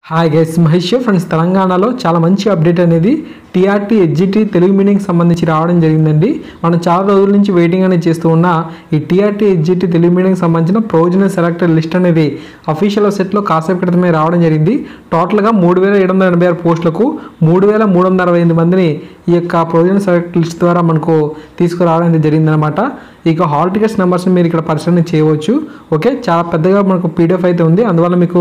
Hi guys, Mahesh friends. తెలంగాణలో చాలా మంచి అప్డేట్ అనేది టీఆర్టీ హెచ్జిటి తెలుగు మీడియంకి సంబంధించి రావడం జరిగిందండి. మనం చాలా రోజుల నుంచి వెయిటింగ్ అనేది చేస్తూ ఉన్న ఈ టీఆర్టీ హెచ్జిటి తెలుగు మీడియంకి సంబంధించిన ప్రొవిజనల్ సెలెక్టెడ్ లిస్ట్ అనేది అఫీషియల్ వెబ్సైట్లో కాసేపు క్రితమే రావడం జరిగింది. టోటల్గా 3786 పోస్టులకు 3368 మందిని ఈ యొక్క ప్రొవిజనల్ సెలెక్టెడ్ లిస్ట్ ద్వారా మనకు తీసుకురావడం అనేది జరిగిందనమాట. ఇక హాల్ టికెట్స్ నెంబర్స్ని మీరు ఇక్కడ పరిశీలన చేయవచ్చు. ఓకే, చాలా పెద్దగా మనకు పీడిఎఫ్ అయితే ఉంది, అందువల్ల మీకు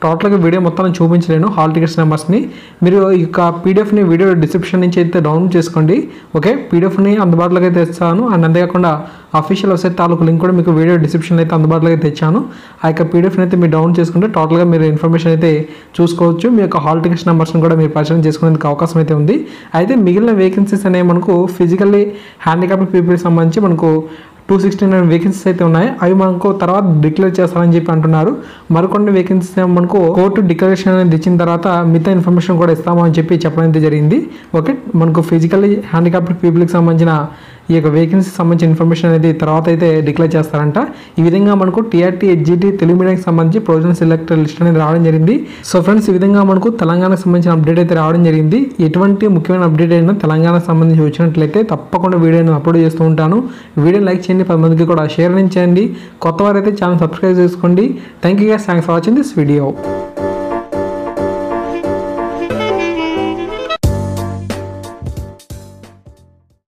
టోటల్గా వీడియో మొత్తం చూపించలేను. హాల్ టికెట్స్ నెంబర్స్ని మీరు ఈ యొక్క పీడిఎఫ్ని వీడియో డిస్క్రిప్షన్ నుంచి అయితే డౌన్లోడ్ చేసుకోండి. ఓకే, పీడిఎఫ్ని అందుబాటులోకి అయితే తెచ్చాను. అండ్ అంతేకాకుండా అఫీషియల్ వెబ్సైట్ తాలూకు లింక్ కూడా మీకు వీడియో డిస్క్రిప్షన్ అయితే అందుబాటులోకి తెచ్చాను. ఆ యొక్క పీడిఎఫ్ని అయితే మీరు డౌన్లోడ్ చేసుకుంటే టోటల్గా మీరు ఇన్ఫర్మేషన్ అయితే చూసుకోవచ్చు. మీ యొక్క హాల్ టికెట్స్ నెంబర్స్ని కూడా మీరు పరిశీలన చేసుకునేందుకు అవకాశం అయితే ఉంది. అయితే మిగిలిన వేకెన్సీస్ అనేవి మనకు ఫిజికల్లీ హ్యాండిక్యాప్డ్ పీపుల్కి సంబంధించి మనకు 269 వేకెన్సీస్ అయితే ఉన్నాయి. అవి మనకు తర్వాత డిక్లేర్ చేస్తారని చెప్పి అంటున్నారు. మరికొన్ని వేకెన్సీస్ మనకు కోర్టు డిక్లరేషన్ అనేది ఇచ్చిన తర్వాత మిగతా ఇన్ఫర్మేషన్ కూడా ఇస్తామని చెప్పి చెప్పడం అయితే జరిగింది. ఓకే, మనకు ఫిజికల్లీ హ్యాండిక్యాప్డ్ పీపుల్కి సంబంధించిన ఈ యొక్క వేకెన్సీ సంబంధించిన ఇన్ఫర్మేషన్ అనేది తర్వాత అయితే డిక్లేర్ చేస్తారంట. ఈ విధంగా మనకు టీఆర్టీ హెచ్జిటి తెలుగు మీడియంకి సంబంధించి ప్రొవిజనల్ సెలెక్టెడ్ లిస్ట్ అనేది రావడం జరిగింది. సో ఫ్రెండ్స్, ఈ విధంగా మనకు తెలంగాణకు సంబంధించిన అప్డేట్ అయితే రావడం జరిగింది. ఎటువంటి ముఖ్యమైన అప్డేట్ అయినా తెలంగాణకు సంబంధించి వచ్చినట్లయితే తప్పకుండా వీడియోని అప్లోడ్ చేస్తూ ఉంటాను. వీడియో లైక్ చేయండి, 10 మందికి కూడా షేర్ చేయండి. కొత్త వారైతే ఛానల్ సబ్స్క్రైబ్ చేసుకోండి. Thank you guys, thanks for watching this video.